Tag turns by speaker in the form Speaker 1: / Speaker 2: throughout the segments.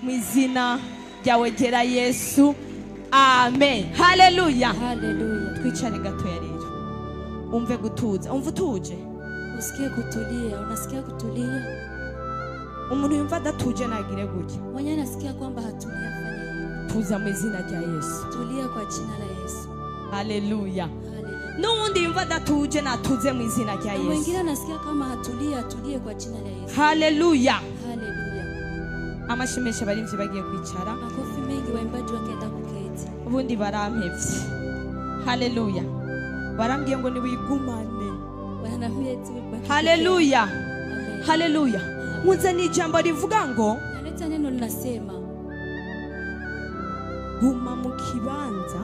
Speaker 1: mu izina ryawe gera Yesu. Amen. Haleluya.
Speaker 2: Haleluya.
Speaker 1: Twicare gato ya rero. Umve gutuza. Umva utuje.
Speaker 2: Usikie kutulia. Unasikia kutulia?
Speaker 1: Umuntu yumva adatuje nagire gutya.
Speaker 2: Mwenye anasikia kwamba hatulia fanya.
Speaker 1: Tuza mu izina rya Yesu.
Speaker 2: Tulia kwa jina la Yesu.
Speaker 1: Haleluya.
Speaker 2: Haleluya.
Speaker 1: N'undi yumva adatuje natuze mu izina rya Yesu.
Speaker 2: Mwingine anasikia kama hatulia, atulie kwa jina la Yesu.
Speaker 1: Haleluya.
Speaker 2: Haleluya.
Speaker 1: Amashimesha barimvye bagiye kwicara.
Speaker 2: Makofi mengi waimbaji wakaenda kuketi.
Speaker 1: Ubundi barampevye. Haleluya. Barambwiye ngo niwigumane.
Speaker 2: Wanaambia tu.
Speaker 1: Haleluya.
Speaker 2: Amen.
Speaker 1: Haleluya. Muze ni jambo rivuga ngo
Speaker 2: Naleta neno linasema
Speaker 1: guma mu kibanza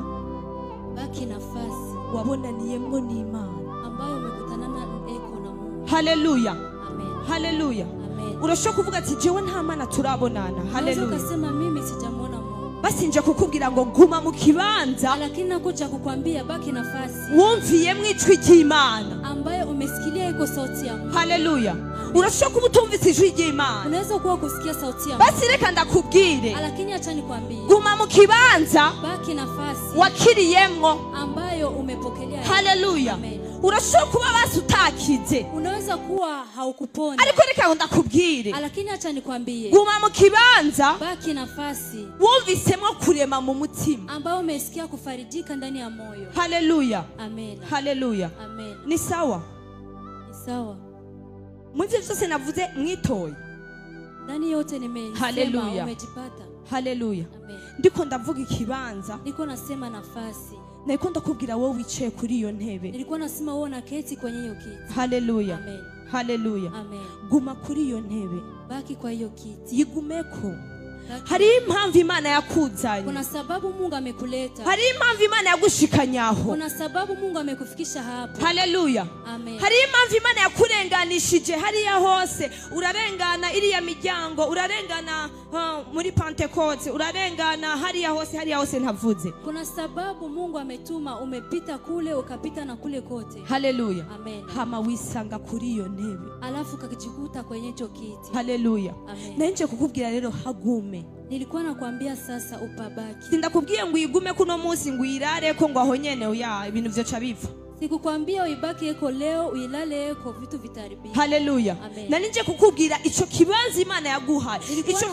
Speaker 2: baki nafasi
Speaker 1: wabonaniyemwo n'Imana
Speaker 2: ambayo umekutana na eko na Mungu.
Speaker 1: Haleluya.
Speaker 2: Amen.
Speaker 1: Haleluya.
Speaker 2: Amen.
Speaker 1: Urashobora kuvuga ati jewe nta mana turabonana. Haleluya.
Speaker 2: Ukasema mimi sijamwona Mungu.
Speaker 1: Basi nje kukubwira ngo guma mu kibanza
Speaker 2: Lakini nakuja kukwambia baki nafasi
Speaker 1: wumviyemwo ijwi ry'Imana
Speaker 2: ambayo umesikilia iko sauti ya Mungu.
Speaker 1: Haleluya. Urashobora kuba utumvise ijwi ry'Imana.
Speaker 2: Unaweza kuwa kusikia sauti ya Mungu.
Speaker 1: Basi reka ndakubwire
Speaker 2: Lakini acha nikwambie.
Speaker 1: guma mu kibanza
Speaker 2: Baki nafasi
Speaker 1: wakiriyemwo
Speaker 2: ambayo umepokelea.
Speaker 1: Haleluya. Urashobora kuba basi utakize
Speaker 2: Unaweza kuwa haukupona.
Speaker 1: ariko reka ndakubwire
Speaker 2: Lakini acha nikwambie.
Speaker 1: guma mu kibanza
Speaker 2: Baki nafasi
Speaker 1: wumvisemwo kurema mu mutima
Speaker 2: ambayo umesikia kufarijika ndani ya moyo.
Speaker 1: Haleluya.
Speaker 2: Amen.
Speaker 1: Haleluya.
Speaker 2: Amen.
Speaker 1: Ni sawa
Speaker 2: Ni sawa.
Speaker 1: Mwivyo vyose navuze mwitoye.
Speaker 2: Ndani yote nimesema
Speaker 1: Haleluya.
Speaker 2: umejipata.
Speaker 1: Haleluya.
Speaker 2: Amen.
Speaker 1: Ndiko ndavuga ikibanza
Speaker 2: Niko nasema nafasi.
Speaker 1: nariko ndakubwira wowe wicaye kuri iyo ntebe.
Speaker 2: Nilikuwa nasema wewe unaketi kwenye hiyo kiti.
Speaker 1: Haleluya.
Speaker 2: Amen.
Speaker 1: Haleluya.
Speaker 2: Amen.
Speaker 1: Guma kuri iyo ntebe.
Speaker 2: Baki kwa hiyo kiti.
Speaker 1: Yigumeko.
Speaker 2: Baki.
Speaker 1: Hari impamvu Imana yakuzanye.
Speaker 2: Kuna sababu Mungu amekuleta.
Speaker 1: Hari impamvu Imana yagushikanyaho.
Speaker 2: Kuna sababu Mungu amekufikisha hapo.
Speaker 1: Haleluya.
Speaker 2: Amen.
Speaker 1: Hari impamvu Imana yakurenganishije hariya hose. Urarengana iriya miryango, urarengana muri Pentecote, urarengana hariya hose ntavuze.
Speaker 2: Kuna sababu Mungu ametuma umepita kule ukapita na kule kote.
Speaker 1: Haleluya.
Speaker 2: Amen.
Speaker 1: Hama wisanga kuri iyo ntebe.
Speaker 2: Alafu kakijikuta kwenye hicho kiti.
Speaker 1: Haleluya.
Speaker 2: Amen.
Speaker 1: Nanje kukubwira rero hagume.
Speaker 2: Nilikuwa nakwambia sasa upabaki.
Speaker 1: Sindakubwiye ngo uyigume kuno munsi ngo uyirare ko ngo aho nyene uya ibintu vyoca biva.
Speaker 2: Sikukwambia uibaki eko leo uilale eko vitu vitaribika.
Speaker 1: Haleluya.
Speaker 2: Amen.
Speaker 1: Na nije kukubwira ico kibanza Imana yaguhaye.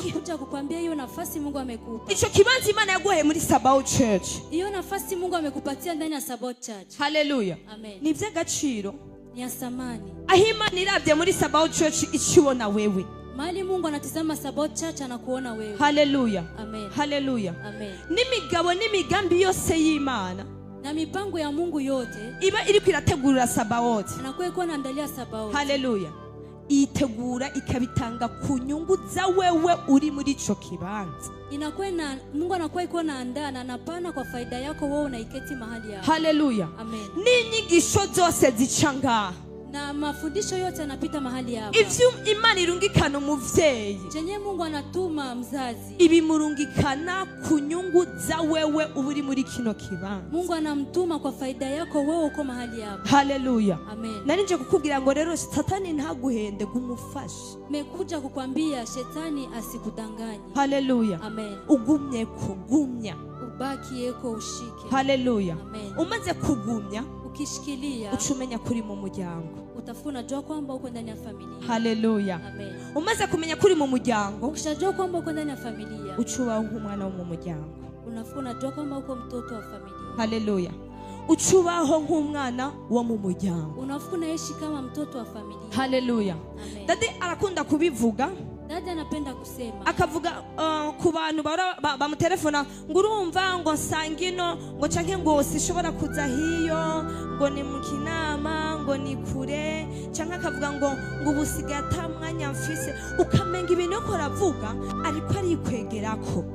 Speaker 2: Nakuja kukwambia hiyo nafasi Mungu amekupa.
Speaker 1: Ico kibanza Imana yaguhaye muri Sabaoth Church.
Speaker 2: Hiyo nafasi Mungu amekupatia ndani ya Sabaoth Church.
Speaker 1: Haleluya.
Speaker 2: Amen.
Speaker 1: Ni vy'agaciro.
Speaker 2: Ni ya samani.
Speaker 1: Aho Imana iravye muri Sabaoth Church icibona wewe.
Speaker 2: Mali Mungu anatizama Sabaoth Church anakuona wewe.
Speaker 1: Haleluya.
Speaker 2: Amen.
Speaker 1: Haleluya.
Speaker 2: Amen.
Speaker 1: N'imigabo n'imigambi yose y'Imana
Speaker 2: Na mipango ya Mungu yote
Speaker 1: iba iri kwirategurira Sabaoth.
Speaker 2: anakuwa anaandalia Sabaoth.
Speaker 1: Haleluya. Itegura ikabitanga ku nyungu za wewe uri muri ico kibanza.
Speaker 2: Mungu anakuwa iko naandaa na anapana kwa faida yako wewe unaiketi mahali hapo.
Speaker 1: Haleluya.
Speaker 2: Amen.
Speaker 1: N'inyigisho zose zicanga.
Speaker 2: Na mafundisho yote yanapita mahali hapo.
Speaker 1: Ivyo Imana irungikana umuvyeyi.
Speaker 2: Chenye Mungu anatuma mzazi.
Speaker 1: Ibimurungikana ku nyungu za wewe uri muri kino kibanza.
Speaker 2: Mungu anamtuma kwa faida yako wewe uko mahali hapo.
Speaker 1: Haleluya.
Speaker 2: Amen.
Speaker 1: Nanje kukubwira ngo rero Satani ntaguhende gumufashe.
Speaker 2: Mekuja kukwambia shetani asikudanganye.
Speaker 1: Haleluya.
Speaker 2: Amen.
Speaker 1: Ugumye kugumya.
Speaker 2: Ubaki yeko ushike.
Speaker 1: Haleluya.
Speaker 2: Amen.
Speaker 1: Umaze kugumya
Speaker 2: ukishikilia
Speaker 1: ucumenya kuri mu muryango.
Speaker 2: Utafuna jua kwamba uko ndani ya familia.
Speaker 1: Haleluya.
Speaker 2: Amen.
Speaker 1: Umaze kumenya kuri mu muryango
Speaker 2: ukishajua kwamba uko ndani ya familia
Speaker 1: ucubaho nk'umwana wo mu muryango.
Speaker 2: Unafuna jua kwamba uko mtoto wa familia.
Speaker 1: Haleluya. Ucubaho nk'umwana wo mu muryango.
Speaker 2: Unafuna ishi kama mtoto wa familia.
Speaker 1: Haleluya. Dadi arakunda kubivuga.
Speaker 2: Dada anapenda kusema
Speaker 1: akavuga ku bantu bamutelefona ngo urumva ngo nsangino ngo canke ngo sishobora kuza hiyo ngo ni mu kinama ngo ni kure canke akavuga ngo ubusigaye atamwanya mfise ukamenga ibintu uko ravuga ariko ari kwegerako.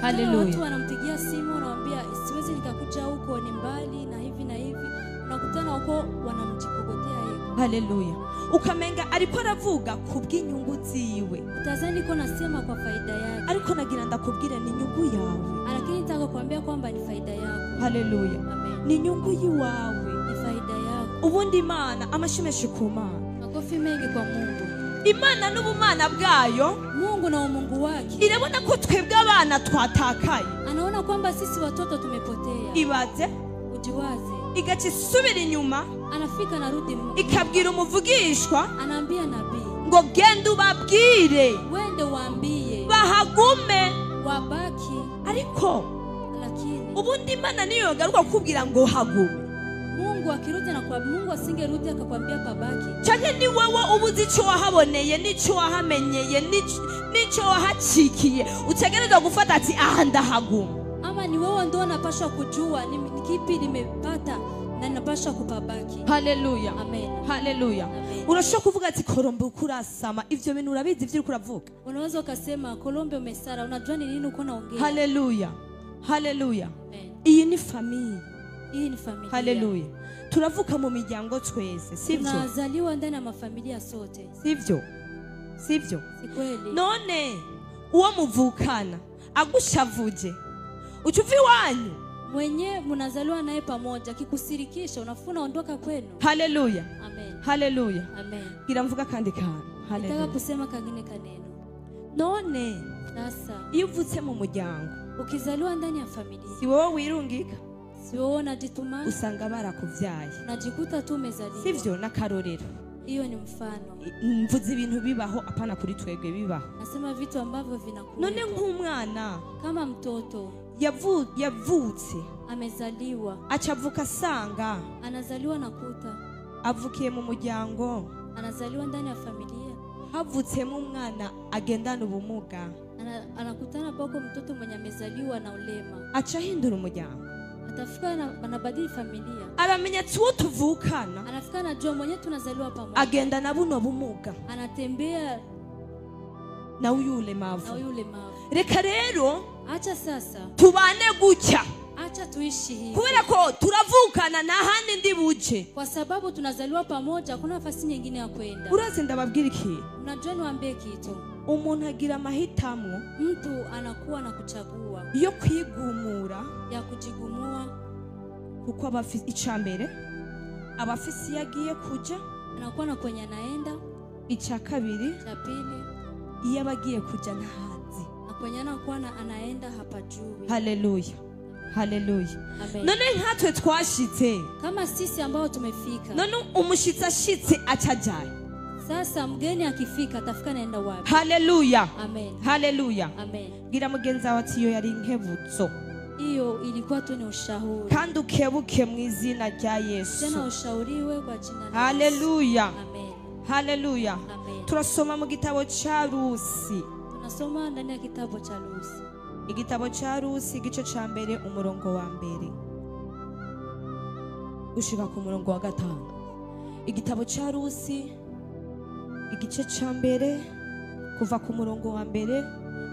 Speaker 2: Haleluya. Watu wanampigia simu wanamwambia siwezi nikakuja huko ni mbali na hivi na hivi. Unakutana huko wanamjikogotea yeye.
Speaker 1: Haleluya. Ukamenga ariko aravuga kubw'inyungu ziwe.
Speaker 2: Utazani ko nasema kwa faida yake.
Speaker 1: Ariko nagira ndakubwira ni nyungu yawe.
Speaker 2: Lakini nitaka kuambia kwamba ni faida yako.
Speaker 1: Haleluya.
Speaker 2: Amen.
Speaker 1: Ni nyungu yiwawe.
Speaker 2: Ni faida yako.
Speaker 1: Ubundi Imana amashimeshe ku Mana.
Speaker 2: Makofi mengi kwa Mungu.
Speaker 1: Imana n'ubumana bwayo,
Speaker 2: Mungu na umungu wake,
Speaker 1: irabona ko twebwe abana twatakaye.
Speaker 2: anaona kwamba sisi watoto tumepotea.
Speaker 1: Ibaze,
Speaker 2: Ujiwaze,
Speaker 1: igaca isubira inyuma,
Speaker 2: anafika narudi Mungu,
Speaker 1: ikabwira umuvugishwa
Speaker 2: anaambia nabii,
Speaker 1: ngo genda ubabwire
Speaker 2: wende waambie
Speaker 1: bahagume.
Speaker 2: wabaki.
Speaker 1: Ariko
Speaker 2: Lakini
Speaker 1: ubundi Imana niyo yogaruka kukubwira ngo hagume,
Speaker 2: Mungu akirudi na kwa Mungu asingerudi akakwambia pabaki.
Speaker 1: canke ni wewe ubuzi ico wahaboneye n'ico wahamenyeye n'ico wahacikiye utegerezwa gufata ati aha ndahaguma.
Speaker 2: Ama ni wewe ndio unapaswa kujua ni kipi nimepata na ninapaswa kupabaki.
Speaker 1: Haleluya,
Speaker 2: Amen.
Speaker 1: haleluya.
Speaker 2: Amen.
Speaker 1: Urashobora kuvuga ati Kolombe ukurasama, ivyo bintu urabizi ivyo uriko uravuga.
Speaker 2: Unaweza ukasema Kolombe umesara, unajua ni nini uko naongea.
Speaker 1: Haleluya, haleluya.
Speaker 2: Amen.
Speaker 1: Iyi ni familia.
Speaker 2: Hii ni familia.
Speaker 1: Haleluya. Turavuka mu miryango twese, sivyo?
Speaker 2: Tunazaliwa ndani ya mafamilia sote.
Speaker 1: Sivyo? Sivyo?
Speaker 2: Si kweli?
Speaker 1: None uwo muvukana agushavuje uchuvi wanyu,
Speaker 2: Mwenye mnazaliwa naye pamoja kikusirikisha unafuna ondoka kwenu.
Speaker 1: haleluya,
Speaker 2: Amen.
Speaker 1: haleluya.
Speaker 2: Amen.
Speaker 1: Gira mvuga kandi kana,
Speaker 2: Nataka
Speaker 1: haleluya.
Speaker 2: kusema kangine kaneno.
Speaker 1: None
Speaker 2: Sasa
Speaker 1: iyo uvutse mu muryango,
Speaker 2: ukizaliwa ndani ya familia,
Speaker 1: si wowe wirungika,
Speaker 2: si wewe unajituma,
Speaker 1: usanga barakuvyaye,
Speaker 2: unajikuta tu umezaliwa.
Speaker 1: sivyo? N'akarorero,
Speaker 2: Hiyo ni mfano.
Speaker 1: mvuze ibintu bibaho, apana kuri twebwe bibaho.
Speaker 2: Nasema vitu ambavyo vinakuwa.
Speaker 1: None nk'umwana
Speaker 2: Kama mtoto
Speaker 1: yavutse
Speaker 2: amezaliwa,
Speaker 1: acavuka asanga
Speaker 2: anazaliwa na kuta,
Speaker 1: avukiye mu muryango,
Speaker 2: anazaliwa ndani ya familia,
Speaker 1: havutsemo umwana agendana ubumuga,
Speaker 2: anakutana pako mtoto mwenye amezaliwa na ulema,
Speaker 1: aca ahindura umuryango,
Speaker 2: atafika anabadili familia,
Speaker 1: aramenya ati uwo tuvukana
Speaker 2: anafika anajua mwenye tunazaliwa pamoja,
Speaker 1: agendana buno bumuga
Speaker 2: anatembea
Speaker 1: na uyu
Speaker 2: na
Speaker 1: ulemavu.
Speaker 2: huyu ulemavu.
Speaker 1: Reka rero
Speaker 2: Acha sasa
Speaker 1: tubane gutya,
Speaker 2: acha tuishi hivi,
Speaker 1: kubera ko turavukana na handi ndi buje.
Speaker 2: kwa sababu tunazaliwa pamoja, hakuna nafasi nyingine ya kwenda.
Speaker 1: Urazi ndababwira iki,
Speaker 2: Unajua niwaambie kitu,
Speaker 1: umuntu agira amahitamo
Speaker 2: mtu anakuwa na kuchagua
Speaker 1: yo kwigumura,
Speaker 2: ya kujigumua,
Speaker 1: kuko abafise icambere, abafise yagiye kuja,
Speaker 2: anakuwa na kwenye anaenda.
Speaker 1: ica kabiri
Speaker 2: Cha pili,
Speaker 1: iyo abagiye kuja ntahazi.
Speaker 2: na kwenye anakuwa anaenda hapajui.
Speaker 1: Haleluya, haleluya.
Speaker 2: Amen.
Speaker 1: None nkatwe twashitse,
Speaker 2: Kama sisi ambao tumefika
Speaker 1: none umushitsi ashitse acajaye.
Speaker 2: sasa, mgeni akifika atafika naenda wapi?
Speaker 1: Haleluya,
Speaker 2: Amen.
Speaker 1: haleluya.
Speaker 2: Amen.
Speaker 1: Gira mugenzi wawe ati iyo yari inkebutso,
Speaker 2: Hiyo ilikuwa tu ni ushauri,
Speaker 1: kandi ukebuke mu izina rya Yesu.
Speaker 2: tena ushauriwe kwa jina la Yesu.
Speaker 1: Haleluya,
Speaker 2: Amen.
Speaker 1: haleluya.
Speaker 2: Amen.
Speaker 1: Turasoma mu gitabo ca Rusi,
Speaker 2: Tunasoma ndani ya kitabu cha Lusi,
Speaker 1: igitabo ca Rusi igice ca mbere umurongo wa mbere gushika ku murongo wa 5. Igitabo ca Rusi igice ca mbere kuva ku murongo wa mbere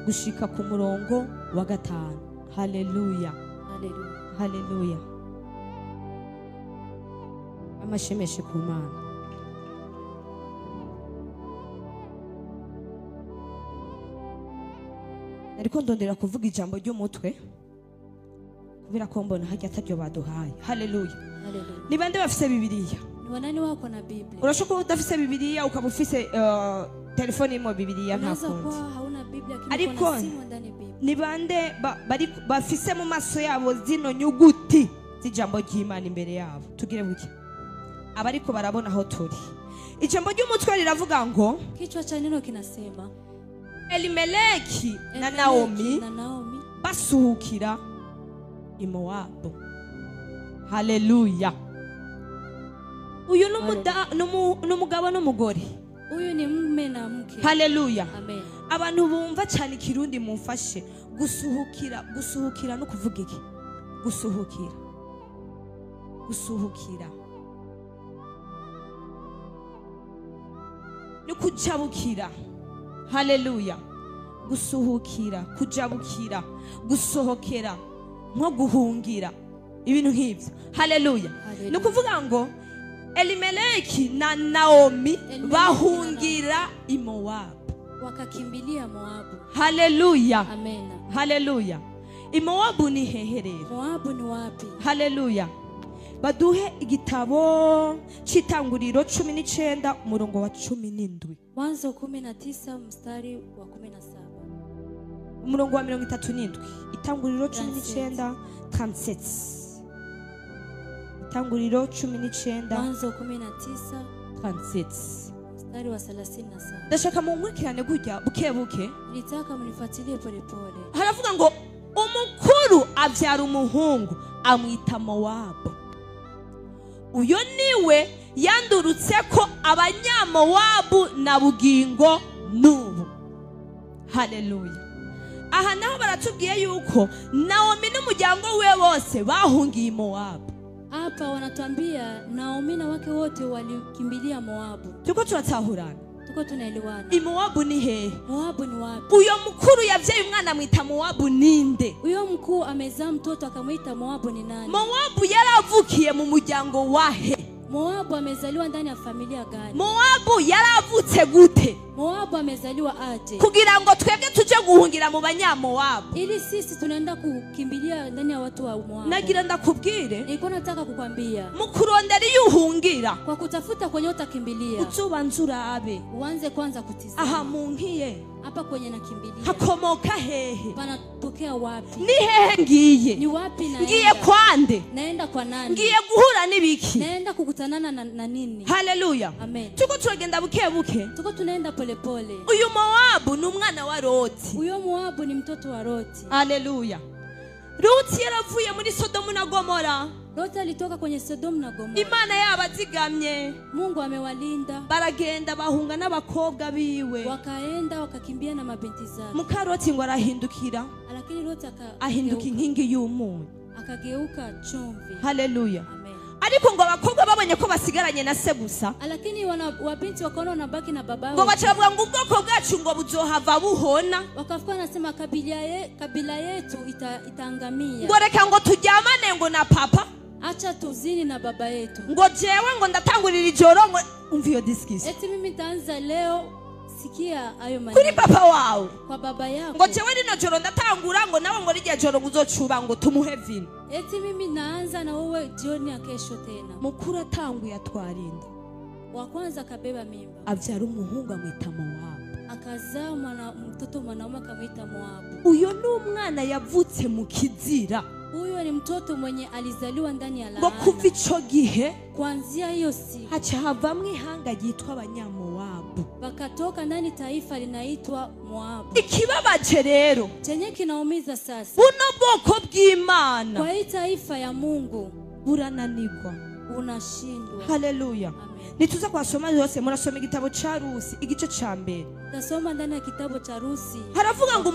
Speaker 1: gushika ku murongo wa 5. Haleluya,
Speaker 2: haleluya.
Speaker 1: haleluya. Amashimeshe ku Mana. Nariko ndondera kuvuga ijambo ry'umutwe kubera ko mbona hajya ataryo baduhaye. Haleluya.
Speaker 2: Haleluya.
Speaker 1: Ni bande bafise Bibiliya?
Speaker 2: Ni wanani wako na Biblia?
Speaker 1: Urashobora kuba udafise Bibiliya ukaba ufise telefone imwe Bibiliya nta
Speaker 2: Unaweza
Speaker 1: kundi.
Speaker 2: kuwa hauna Biblia
Speaker 1: Ariko,
Speaker 2: lakini kuna simu ndani ya Biblia.
Speaker 1: Ni bande bafise mu maso yabo zino nyuguti z'ijambo ry'Imana imbere yabo? Tugire buke. Abariko barabona aho turi. Ijambo ry'umutwe riravuga ngo
Speaker 2: Kichwa cha neno kinasema
Speaker 1: Elimeleki na
Speaker 2: Elimeleki
Speaker 1: Naomi
Speaker 2: na Naomi
Speaker 1: basuhukira i Mowabu. Haleluya. Uyu n'umugabo n'umugore.
Speaker 2: Huyu ni mume na mke.
Speaker 1: Haleluya.
Speaker 2: Amen.
Speaker 1: Abantu bumva cyane Kirundi mumfashe. Gusuhukira no kuvuga iki? Gusuhukira no kujabukira. Haleluya. Gusuhukira, kujabukira, gusohokera, nko guhungira, ibintu nk'ibyo. Haleluya. No kuvuga ngo Elimeleki na Naomi bahungira i Mowabu,
Speaker 2: wakakimbilia Moabu.
Speaker 1: Haleluya.
Speaker 2: Amen.
Speaker 1: Haleluya. I Mowabu ni hehe rero?
Speaker 2: Moabu ni wapi?
Speaker 1: Haleluya. baduhe igitabo cy'Itanguriro 19 umurongo wa 17.
Speaker 2: Mwanzo 19 mstari wa 17.
Speaker 1: Umurongo wa 37. Itanguriro 19 37. Itanguriro 19
Speaker 2: Mwanzo 19
Speaker 1: 37.
Speaker 2: mstari wa 37.
Speaker 1: Ndashaka munkurikirane gutya buke.
Speaker 2: Nitaka mnifuatilie pole pole.
Speaker 1: Haravuga ngo umukuru abyara umuhungu amwita Mowabu. Uyo niwe yandurutse ko abanyamowabu na bugingo n'ubu. Haleluya. Aha naho baratubwiye yuko Naomi n'umuryango we bose bahungiye Mowabu.
Speaker 2: Hapa wanatuambia Naomi na wake wote walikimbilia Moabu.
Speaker 1: Tuko turatahurana.
Speaker 2: Tuko tunaelewana.
Speaker 1: Mowabu ni hehe?
Speaker 2: Moabu ni wapi?
Speaker 1: Uyo mukuru yavyaye umwana amwita Mowabu ninde?
Speaker 2: Uyo mkuu amezaa mtoto akamwita Moabu ni nani?
Speaker 1: Mowabu yaravukiye mu muryango wahe?
Speaker 2: Moabu amezaliwa ndani ya familia gani?
Speaker 1: Mowabu yaravutse gute?
Speaker 2: Moabu amezaliwa aje?
Speaker 1: Kugira ngo twebwe tuje guhungira mu banyamowabu.
Speaker 2: Ili sisi tunaenda kukimbilia ndani ya watu wa Moabu.
Speaker 1: Nagira ndakubwire.
Speaker 2: Nilikuwa nataka kukwambia.
Speaker 1: Mukurondera yuhungira.
Speaker 2: Kwa kutafuta kwenye utakimbilia.
Speaker 1: Uzobanzura abe.
Speaker 2: Uanze kwanza kutizama.
Speaker 1: Aha munkiye.
Speaker 2: Hapa kwenye nakimbilia.
Speaker 1: Hakomoka hehe?
Speaker 2: Panatokea wapi?
Speaker 1: Ni hehe ngiye?
Speaker 2: Ni wapi naenda?
Speaker 1: Ngiye kwande?
Speaker 2: Naenda kwa nani?
Speaker 1: Ngiye guhura nibiki?
Speaker 2: Naenda kukutanana na nini?
Speaker 1: Haleluya.
Speaker 2: Amen.
Speaker 1: Tuko turagenda buke.
Speaker 2: Tuko tunaenda pole pole.
Speaker 1: Uyu Mowabu ni umwana wa Loti.
Speaker 2: Uyo Moabu ni mtoto wa Loti.
Speaker 1: Haleluya. Loti yaravuye muri Sodomu na Gomora.
Speaker 2: Loti alitoka kwenye Sodomu na Gomora.
Speaker 1: Imana yabazigamye.
Speaker 2: Mungu amewalinda.
Speaker 1: Baragenda bahunga n'abakobwa biwe.
Speaker 2: Wakaenda wakakimbia na mabinti zake.
Speaker 1: Muka Loti ngo arahindukira.
Speaker 2: Lakini Loti
Speaker 1: ahinduka inkingi y'umunyu.
Speaker 2: Akageuka chumvi.
Speaker 1: Haleluya.
Speaker 2: Amen.
Speaker 1: Ariko ngo abakobwa babonye ko basigaranye na se gusa.
Speaker 2: Lakini wabinti wakaona wanabaki na babao.
Speaker 1: Ngo bacavuga ngo ubwoko bwacu ngo buzohava buhona.
Speaker 2: Wakafuka nasema kabila yetu itaangamia.
Speaker 1: Ngo reka ngo tujyamane ngo na papa.
Speaker 2: Acha tuzini na baba yetu.
Speaker 1: Ngo jewe ngo ndatangurira ijoro ngo umviyo diskisi.
Speaker 2: Eti mimi nitaanza leo. Sikia ayo maneno.
Speaker 1: Kuri papa wawe.
Speaker 2: Kwa baba yako.
Speaker 1: Ngo jewe rino joro ndatangura ngo nawe ngo rijya joro uzocuba ngo tumuhe vino.
Speaker 2: Eti mimi naanza na wewe jioni ya kesho tena.
Speaker 1: Mukuru atanguye atwarinda.
Speaker 2: Wa kwanza kabeba mimba.
Speaker 1: Avyara umuhungu amwita Mowabu.
Speaker 2: Akazaa mtoto mwanaume akamwita Moabu.
Speaker 1: Uyo ni umwana yavutse mu kizira.
Speaker 2: Huyo ni mtoto mwenye alizaliwa ndani ya laana.
Speaker 1: Ngo kuva ico gihe
Speaker 2: kuanzia hiyo siku
Speaker 1: hacha havamwe ihanga yitwa abanyamowabu.
Speaker 2: Bakatoka ndani taifa linaitwa Moabu.
Speaker 1: Ikibabaje rero
Speaker 2: chenye kinaumiza sasa.
Speaker 1: Buno bwoko bw'Imana.
Speaker 2: Kwa hii taifa ya Mungu
Speaker 1: burananirwa.
Speaker 2: Unashindwa.
Speaker 1: Haleluya. Nituza kwasoma yose murasoma igitabo ca Rusi igice ca mbere.
Speaker 2: Tasoma ndani ya kitabu cha Rusi.
Speaker 1: Haravuga ngo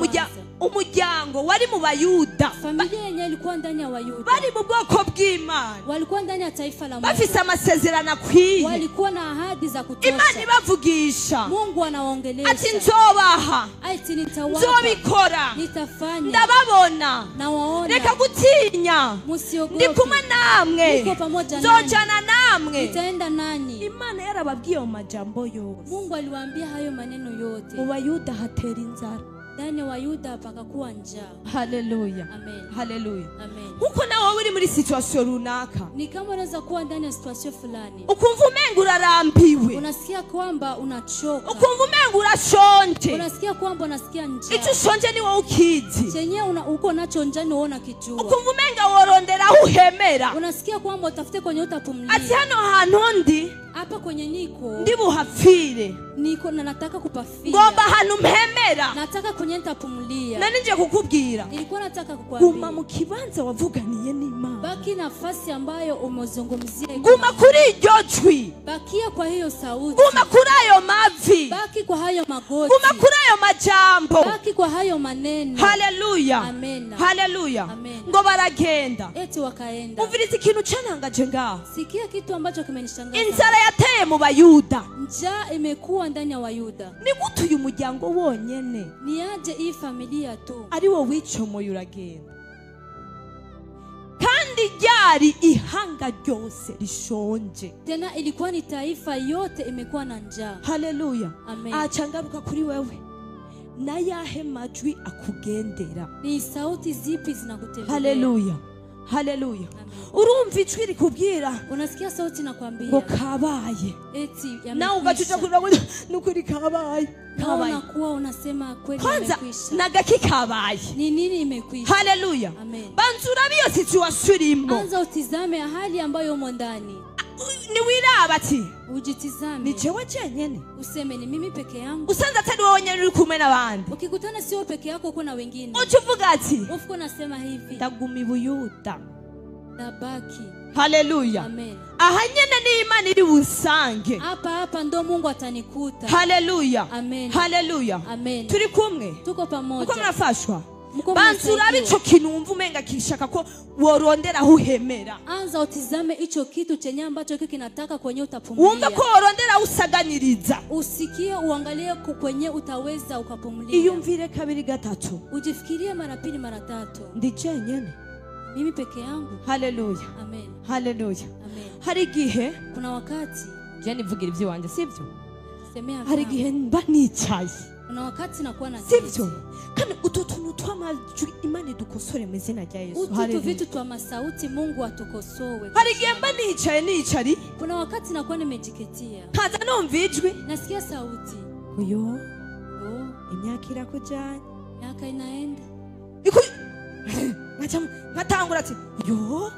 Speaker 1: umuryango wari mu Bayuda.
Speaker 2: Familia yenyewe ilikuwa ndani ya Wayuda.
Speaker 1: Bari mu bwoko bw'Imana.
Speaker 2: Walikuwa ndani ya taifa la Mungu.
Speaker 1: Bafise amasezerano akwiye.
Speaker 2: Walikuwa na ahadi za kutosha.
Speaker 1: Imana ibavugisha.
Speaker 2: Mungu anaongelesha.
Speaker 1: Ati nzobaha.
Speaker 2: Ati nitawapa.
Speaker 1: Nzobikora.
Speaker 2: Nitafanya.
Speaker 1: Ndababona.
Speaker 2: Nawaona.
Speaker 1: Reka gutinya.
Speaker 2: Musiogope.
Speaker 1: Ndi kumwe namwe.
Speaker 2: Niko pamoja
Speaker 1: nanyi. Nzojana namwe.
Speaker 2: Nitaenda nanyi.
Speaker 1: Imana yarababwiye mu majambo yose.
Speaker 2: Mungu aliwaambia hayo maneno yote.
Speaker 1: Mu Bayuda hatera inzara.
Speaker 2: Ndani wa Yuda pakakuwa njaa.
Speaker 1: Haleluya.
Speaker 2: Amen.
Speaker 1: Haleluya.
Speaker 2: Amen.
Speaker 1: Uko nawe uri muri situation runaka.
Speaker 2: Ni kama unaweza kuwa ndani ya situation fulani.
Speaker 1: Ukumva umenga urarambiwe.
Speaker 2: Unasikia kwamba unachoka.
Speaker 1: Ukumva umenga urashonje.
Speaker 2: Unasikia kwamba unasikia njaa.
Speaker 1: Icyo ushonje ni wowe ukizi.
Speaker 2: Chenye uko nacho njaa ni uona kijua.
Speaker 1: Ukumva umenga worondera uhemera.
Speaker 2: Unasikia kwamba utafute kwenye utapumlia.
Speaker 1: Ati hano hantu ndi.
Speaker 2: Hapa kwenye niko.
Speaker 1: Ndi buhapfire.
Speaker 2: Niko na nataka kupafia.
Speaker 1: Ngomba hanu mpemera.
Speaker 2: Nataka kwenye nitapumlia.
Speaker 1: Nani nje kukubwira.
Speaker 2: Nilikuwa nataka kukwambia.
Speaker 1: Guma mu kibanza wavuganiye n'Imana.
Speaker 2: Baki nafasi ambayo umezungumzia.
Speaker 1: Guma kuri iryo jwi.
Speaker 2: Bakia kwa hiyo sauti.
Speaker 1: Guma kuri ayo mavi.
Speaker 2: Baki kwa hayo magoti.
Speaker 1: Guma kuri ayo majambo.
Speaker 2: Baki kwa hayo maneno.
Speaker 1: Haleluya.
Speaker 2: Amen.
Speaker 1: Haleluya.
Speaker 2: Amen.
Speaker 1: Ngo baragenda.
Speaker 2: Eti wakaenda.
Speaker 1: Umviriza ikintu cyanangaje ngaho.
Speaker 2: Sikia kitu ambacho kimenishangaza.
Speaker 1: Inzara yateye mu Bayuda.
Speaker 2: Njaa imekuwa ndani ya Wayuda.
Speaker 1: Ni gute uyu muryango wonyene?
Speaker 2: Ni aje hii familia tu.
Speaker 1: Ari wo wicomoye uragenda. Kandi ryari ihanga ryose rishonje.
Speaker 2: Tena ilikuwa ni taifa yote imekuwa na njaa.
Speaker 1: Haleluya.
Speaker 2: Amen.
Speaker 1: Achangaruka kuri wewe. Na yahe majwi akugendera.
Speaker 2: Ni sauti zipi zinakutembelea?
Speaker 1: Haleluya. Haleluya. Urumva ijwi rikubwira,
Speaker 2: unasikia sauti nakwambia
Speaker 1: ngo kabaye,
Speaker 2: eti yamekwisha.
Speaker 1: na ugacuca kugira ngo nukuri kabaye.
Speaker 2: Unakuwa unasema kweli yamekwisha.
Speaker 1: Nagaki kabaye.
Speaker 2: Ni nini imekwisha?
Speaker 1: Haleluya.
Speaker 2: Amen.
Speaker 1: Banzura biyo situation urimo.
Speaker 2: Anza utizame hali ambayo umo ndani.
Speaker 1: Ni wiraba ati
Speaker 2: ujitizame.
Speaker 1: Ni jewe jenyene.
Speaker 2: Useme ni mimi peke yangu.
Speaker 1: Usanza atari wowe nyene uri kumwe n'abandi.
Speaker 2: Ukikutana sio peke yako, kuna wengine.
Speaker 1: Ucuvuga ati
Speaker 2: ufuko nasema hivi,
Speaker 1: ndaguma ibuyuda
Speaker 2: ndabaki.
Speaker 1: Haleluya.
Speaker 2: Amen.
Speaker 1: Aha nyene ni Imana iri busange.
Speaker 2: Hapa ndo Mungu atanikuta.
Speaker 1: Haleluya.
Speaker 2: Amen.
Speaker 1: Haleluya.
Speaker 2: Amen.
Speaker 1: Turi kumwe.
Speaker 2: Tuko pamoja.
Speaker 1: Uko mnafashwa. Banzura bico kintu umva umenga kishaka ko worondera aho uhemera.
Speaker 2: Anza utizame icho kitu chenye ambacho kiko kinataka kwenye utapumulia.
Speaker 1: Wumva ko worondera usaganiriza.
Speaker 2: Usikie uangalie kwenye utaweza ukapumulia.
Speaker 1: Iyumvire kabiri gatatu.
Speaker 2: Ujifikirie mara pili mara tatu.
Speaker 1: Ndi jenyene.
Speaker 2: Mimi peke yangu.
Speaker 1: Haleluya.
Speaker 2: Amen.
Speaker 1: Haleluya.
Speaker 2: Amen.
Speaker 1: Hari gihe
Speaker 2: kuna wakati
Speaker 1: je nivugira ibyo wanje sivyo?
Speaker 2: Semea.
Speaker 1: Hari gihe mba nicaye.
Speaker 2: Kuna wakati nakuwa na
Speaker 1: sivyo? Kandi ututuntu tw'amajwi Imana idukosore mu izina rya Yesu.
Speaker 2: Haleluya. Vitu twa masauti Mungu atukosowe.
Speaker 1: Hari gihe mba nicaye nicari.
Speaker 2: Kuna wakati nakuwa nimejiketia.
Speaker 1: Kaza numva ijwi.
Speaker 2: Nasikia sauti.
Speaker 1: Oyo. Imyaka irakujanye.
Speaker 2: Miaka inaenda.
Speaker 1: Nkatangura ati yo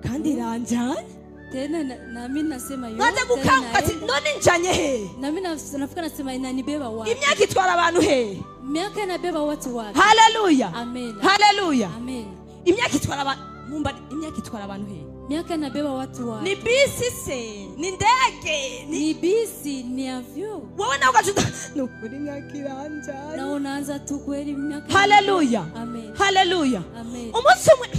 Speaker 1: kandi iranjanye
Speaker 2: tena na mimi nasema yo.
Speaker 1: Ngaza gukanguka ati none njanye he?
Speaker 2: Na mimi nafuka nasema inanibeba wapi?
Speaker 1: Imyaka itwara abantu he?
Speaker 2: Miaka inabeba watu wapi?
Speaker 1: Haleluya.
Speaker 2: Amen.
Speaker 1: Haleluya.
Speaker 2: Amen.
Speaker 1: Imyaka itwara abantu mumba, imyaka itwara abantu he?
Speaker 2: Miaka inabeba watu wapi?
Speaker 1: Ni bisi se, ni ndege,
Speaker 2: ni bisi, ni avyo.
Speaker 1: Wewe na ukachuta nukuri imyaka iranjanye.
Speaker 2: Na unaanza tu kweli miaka.
Speaker 1: Haleluya.
Speaker 2: Amen.
Speaker 1: Haleluya.
Speaker 2: Amen.
Speaker 1: Umunsi umwe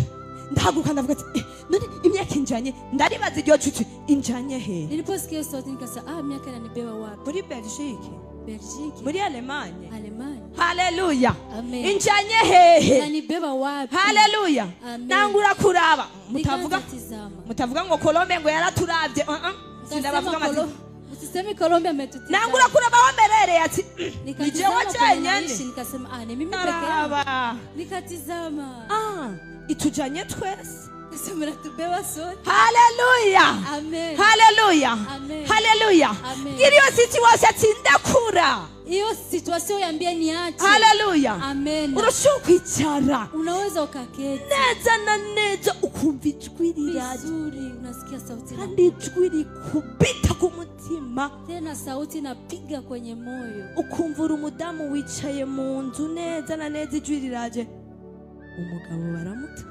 Speaker 1: ndahaguruka ndavuga ati none imyaka injanye, ndaribaza iryo cucu injanye he?
Speaker 2: Niliposikia sauti nikasema miaka inanibeba wapi?
Speaker 1: Muri Belgique.
Speaker 2: Belgique.
Speaker 1: Muri Allemagne.
Speaker 2: Allemagne.
Speaker 1: Haleluya.
Speaker 2: Amen.
Speaker 1: Injanye hehe?
Speaker 2: Inanibeba wapi?
Speaker 1: Haleluya. Nangura kuraba. Mutavuga ngo Colombia ngo yaraturavye. Sindabavuga amati.
Speaker 2: Usiseme Colombia ametutizama.
Speaker 1: Nangura kuraba wamerere ati nije wacanyane.
Speaker 2: Nikasema ni mimi peke yangu. Nikatizama.
Speaker 1: Itujanye twese.
Speaker 2: Semera tubeba sote.
Speaker 1: Haleluya.
Speaker 2: Amen.
Speaker 1: Haleluya.
Speaker 2: Amen.
Speaker 1: Haleluya. Iyo situation atindakura.
Speaker 2: Iyo situation yambia niache.
Speaker 1: Haleluya.
Speaker 2: Amen.
Speaker 1: Urashobora kwicara.
Speaker 2: Unaweza ukaketi.
Speaker 1: Neza na neza ukumva ijwi riraje.
Speaker 2: Vizuri, unasikia sauti.
Speaker 1: Kandi ijwi rikubita ku mutima.
Speaker 2: Tena sauti inapiga kwenye moyo.
Speaker 1: Ukumva umudamu wicaye mu nzu neza na neza ijwi riraje. Umugabo baramuta.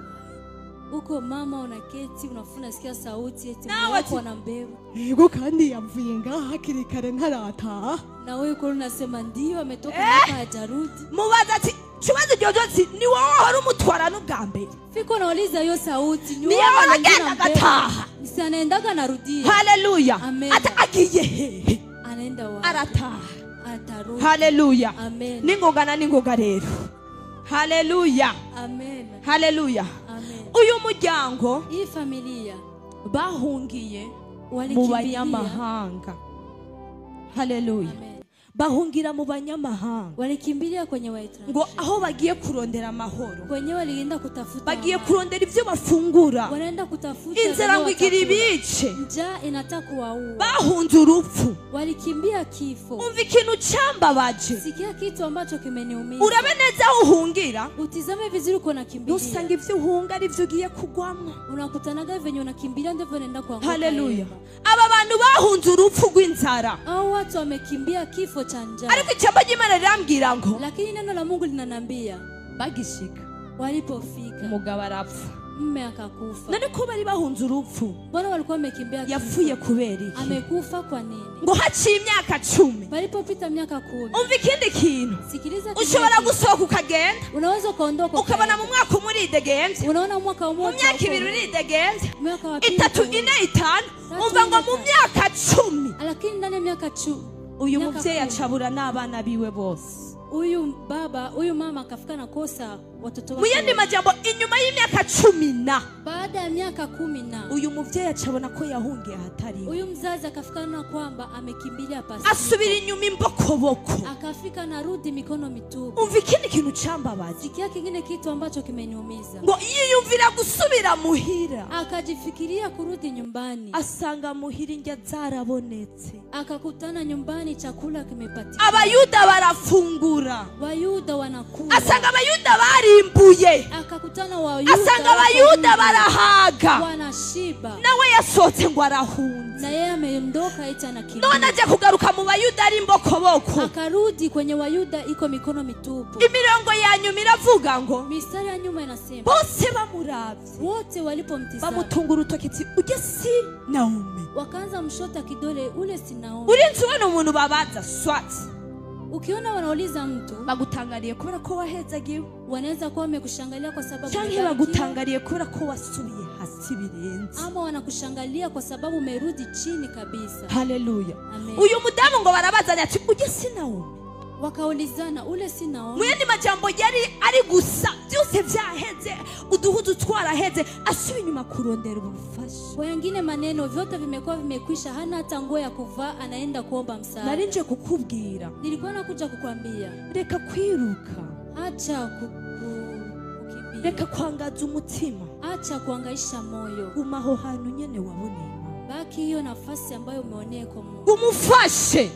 Speaker 2: Uko mama unaketi unafuna sikia sauti eti wako wanambeba.
Speaker 1: Yego kandi yavuye ngaha hakiri kare ntarataha.
Speaker 2: Na wewe uko unasema ndio ametoka hapa hajarudi.
Speaker 1: Mubaza ati kibazo jojozi ni wowe hari umutwara n'ubwa mbere.
Speaker 2: Fiko nauliza hiyo sauti
Speaker 1: ni wewe anagenda gataha.
Speaker 2: Si anaendaga narudia.
Speaker 1: Haleluya.
Speaker 2: Ata
Speaker 1: agiye hehe?
Speaker 2: Anaenda wapi?
Speaker 1: Arataha.
Speaker 2: Atarudi.
Speaker 1: Haleluya.
Speaker 2: Amen.
Speaker 1: Ningoga na ningoga rero. Haleluya.
Speaker 2: Amen.
Speaker 1: Haleluya.
Speaker 2: Amen.
Speaker 1: Uyu muryango
Speaker 2: hii familia
Speaker 1: bahungiye mu banyamahanga. Haleluya. Bahungira mu banyamahanga.
Speaker 2: Walikimbilia kwenye Waisraeli.
Speaker 1: Ngo aho bagiye kurondera amahoro.
Speaker 2: Kwenye walienda kutafuta.
Speaker 1: Bagiye kurondera ivyo bafungura.
Speaker 2: Wanaenda kutafuta.
Speaker 1: Inzara ngo igira ibice.
Speaker 2: Njaa inataka kuwaua.
Speaker 1: Bahunze urupfu.
Speaker 2: Walikimbia kifo.
Speaker 1: Umva ikintu cyambabaje.
Speaker 2: Sikia kitu ambacho kimeniumiza.
Speaker 1: Urabe neza aho uhungira.
Speaker 2: Utizame vizuri uko nakimbilia.
Speaker 1: Usanga ivyo uhunga ari vyo ugiye kugwamwa.
Speaker 2: Unakutanaga venye unakimbilia ndivyo unaenda kuanguka.
Speaker 1: Haleluya. Aba bantu bahunze urupfu rw'inzara.
Speaker 2: Hao watu wamekimbia kifo cha njaa.
Speaker 1: Ariko icambo ry'Imana rirambwira ngo.
Speaker 2: Lakini neno la Mungu linanambia
Speaker 1: bagishika.
Speaker 2: Walipofika.
Speaker 1: Umugabo arapfa.
Speaker 2: Mme akakufa.
Speaker 1: Nani ko bari bahunze urupfu?
Speaker 2: Mbona walikuwa wamekimbia kifo?
Speaker 1: Yafuye kubera iki?
Speaker 2: Amekufa kwa nini?
Speaker 1: Ngo haciye imyaka 10.
Speaker 2: Walipopita miaka 10.
Speaker 1: Umva ikindi kintu.
Speaker 2: Sikiliza.
Speaker 1: Ushobora gusohoka ukagenda.
Speaker 2: Unaweza kuondoka.
Speaker 1: Ukabona mu mwaka umwe uridegenze.
Speaker 2: Unaona mwaka mmoja.
Speaker 1: Mu myaka 2 uridegenze.
Speaker 2: Mwaka wa 3.
Speaker 1: 3 4 5. Umva ngo mu myaka 10.
Speaker 2: Lakini ndani ya miaka 10.
Speaker 1: Uyu muvyeyi acabura n'abana biwe bose.
Speaker 2: huyu mama akafika na kosa watoto wake.
Speaker 1: Muyandi majambo inyuma y'imyaka 10
Speaker 2: baada ya miaka 10
Speaker 1: uyu muvyeyi acabona ko yahungiye hatari.
Speaker 2: Huyu mzazi akafika na kwamba amekimbilia pasi.
Speaker 1: Asubira inyuma imbokoboko.
Speaker 2: Akafika na rudi mikono mitupu.
Speaker 1: Umva ikindi kintu cambabaza.
Speaker 2: Sikia kingine kitu ambacho kimeniumiza.
Speaker 1: Ngo yiyumvira gusubira muhira.
Speaker 2: Akajifikiria kurudi nyumbani.
Speaker 1: Asanga muhira indya zarabonetse.
Speaker 2: Akakutana nyumbani chakula kimepatikana.
Speaker 1: Abayuda barafungura.
Speaker 2: Wayuda wanakula.
Speaker 1: Asanga abayuda barimbuye.
Speaker 2: Akakutana Wayuda.
Speaker 1: Asanga abayuda barahaga.
Speaker 2: Wanashiba.
Speaker 1: Nawe yasohotse ngo arahunze.
Speaker 2: Na yeye ameondoka eti anakimbia.
Speaker 1: None aje kugaruka mu bayuda ari imbokoboko.
Speaker 2: Akarudi kwenye Wayuda iko mikono mitupu.
Speaker 1: Imirongo ya nyuma iravuga ngo
Speaker 2: mistari ya nyuma inasema
Speaker 1: bose bamuravye
Speaker 2: wote walipomtizama
Speaker 1: bamutunga urutoki ujye si Naomi.
Speaker 2: Wakaanza mshota kidole ule si Naomi.
Speaker 1: Urinzi ubona umuntu babaza swat.
Speaker 2: Ukiona wanauliza mtu
Speaker 1: bagutangariye kubera ko wahezagiwe,
Speaker 2: wanaweza kuwa wamekushangalia kwa sababu
Speaker 1: cyangwa bagutangariye kubera ko wasubiye hasi birenze,
Speaker 2: ama wanakushangalia kwa sababu umerudi chini kabisa.
Speaker 1: Haleluya.
Speaker 2: Amen.
Speaker 1: Uyu mudamu ngo barabazanya ati ujye si Naomi.
Speaker 2: Wakaulizana ule si Naomi.
Speaker 1: Muyandi majambo yari ari gusa byose byaheze, uduhudu twaraheze, asubiye inyuma kurondera ubufasha.
Speaker 2: Kwa wengine maneno vyote vimekuwa vimekwisha, hana hata nguo ya kuvaa, anaenda kuomba msaada.
Speaker 1: Narinje kukubwira,
Speaker 2: nilikuwa nakuja kukwambia,
Speaker 1: reka kwiruka,
Speaker 2: acha kukimbia,
Speaker 1: reka kwangaza umutima,
Speaker 2: acha kuangaisha moyo,
Speaker 1: gumaho hantu nyene waboneye.
Speaker 2: Baki hiyo nafasi ambayo umeonea kwa Mungu,
Speaker 1: umufashe,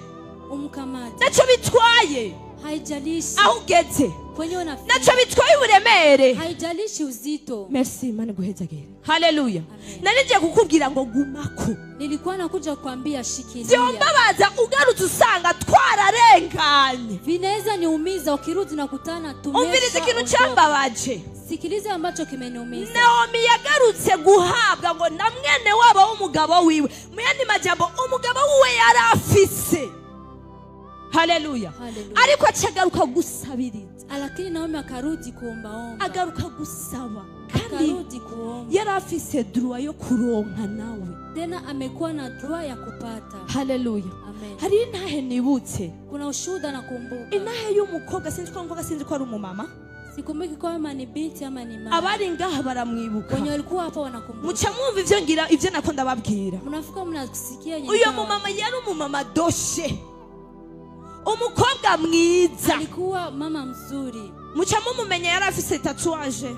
Speaker 2: umkamate.
Speaker 1: Nacho bitwaye
Speaker 2: haijalishi
Speaker 1: aho ugeze,
Speaker 2: kwenye unafika.
Speaker 1: Nacho bitwaye uburemere,
Speaker 2: haijalishi uzito.
Speaker 1: Merci Imana guhezagere. Haleluya. Narinje kukubwira ngo gumako.
Speaker 2: Nilikuwa nakuja kukwambia shikilia.
Speaker 1: Byombabaza ugarutse usanga twararenganye.
Speaker 2: Vinaweza niumiza ukirudi na kutana tumesha.
Speaker 1: Umvirize ikintu cyambabaje.
Speaker 2: Sikiliza ambacho kimeniumiza.
Speaker 1: Naomi yagarutse guhabwa ngo na mwene wabo w'umugabo wiwe. Muyandi majambo umugabo wiwe yarafise. Haleluya. Ariko acagaruka gusabiriza.
Speaker 2: Lakini Naomi akarudi kuombaomba.
Speaker 1: Agaruka gusaba.
Speaker 2: Akarudi kuomba.
Speaker 1: Yarafise droit yo kuronka nawe.
Speaker 2: Tena amekuwa na droit ya kupata.
Speaker 1: Haleluya.
Speaker 2: Amen.
Speaker 1: Hari intahe nibutse.
Speaker 2: Kuna ushuhuda na kumbuka.
Speaker 1: Intahe y'umukobwa sinzi ko ari umumama.
Speaker 2: Sikumbuki kama ni binti ama ni mama.
Speaker 1: Abari ngaha baramwibuka.
Speaker 2: Wenye walikuwa hapa wanakumbuka.
Speaker 1: Mucha mwumva ivyo ngira ivyo nakunda babwira.
Speaker 2: Mnafika mnasikia nyinyi.
Speaker 1: Uyo mumama yari umumama doshe. Umukobwa mwiza.
Speaker 2: Alikuwa mama mzuri.
Speaker 1: Mucha mumumenya yari afise tatouage.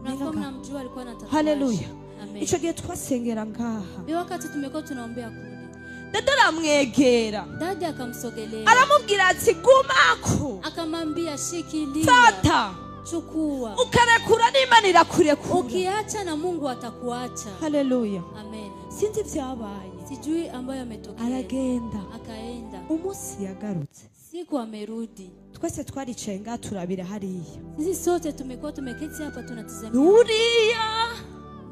Speaker 2: Mnafika mnamjua alikuwa na tatouage.
Speaker 1: Haleluya.
Speaker 2: Amen.
Speaker 1: Ico gihe twasengera ngaha.
Speaker 2: Bi wakati tumekuwa tunaombea kule.
Speaker 1: Dada aramwegera.
Speaker 2: Dada akamsogelea.
Speaker 1: Aramubwira ati gumako.
Speaker 2: Akamwambia shikilia.
Speaker 1: Fata.
Speaker 2: Chukua.
Speaker 1: Ukarekura n'Imana irakurekura.
Speaker 2: Ukiacha na Mungu atakuacha.
Speaker 1: Haleluya.
Speaker 2: Amen.
Speaker 1: Sinzi vyabaye.
Speaker 2: Sijui ambayo ametokea.
Speaker 1: Aragenda.
Speaker 2: Akaenda.
Speaker 1: Umunsi yagarutse.
Speaker 2: Siku amerudi.
Speaker 1: Twese twaricaye ngaha turabira hariya.
Speaker 2: Sisi sote tumekuwa tumeketi hapa tunatazama.
Speaker 1: Nuriya.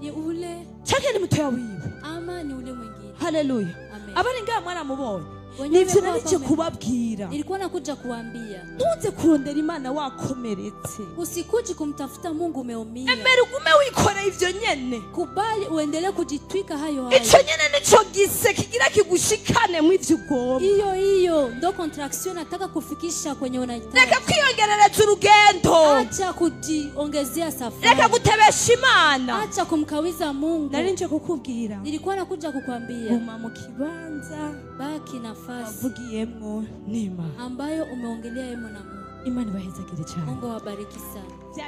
Speaker 2: Ni ule.
Speaker 1: Chake ni mtoya wiwe.
Speaker 2: Ama ni ule mwingine.
Speaker 1: Haleluya.
Speaker 2: Amen.
Speaker 1: Abari ngaha mwana mubonye. Nivyo narice kubabwira.
Speaker 2: Nilikuwa nakuja kuambia.
Speaker 1: Ntuze kurondera Imana wakomeretse.
Speaker 2: Usikuji kumtafuta Mungu umeumia.
Speaker 1: Emera ugume wikora ivyo nyene.
Speaker 2: Kubali uendelee kujitwika hayo hayo.
Speaker 1: Ico nyene nico gise kigira kigushikane mu ivyo ugomba.
Speaker 2: Hiyo ndo contraction nataka kufikisha kwenye unahitaji.
Speaker 1: Reka kwiyongerereza urugendo.
Speaker 2: Acha kujiongezea safari.
Speaker 1: Reka gutebesha Imana.
Speaker 2: Acha kumkawiza Mungu.
Speaker 1: Narinje kukubwira.
Speaker 2: Nilikuwa nakuja kukwambia.
Speaker 1: Guma mu kibanza.
Speaker 2: Baki nafasi
Speaker 1: avugiyemwo n'Imana
Speaker 2: ambayo umeongelea yemo na Mungu.
Speaker 1: Imana ibahezagire cyane.
Speaker 2: Mungu awabariki sana.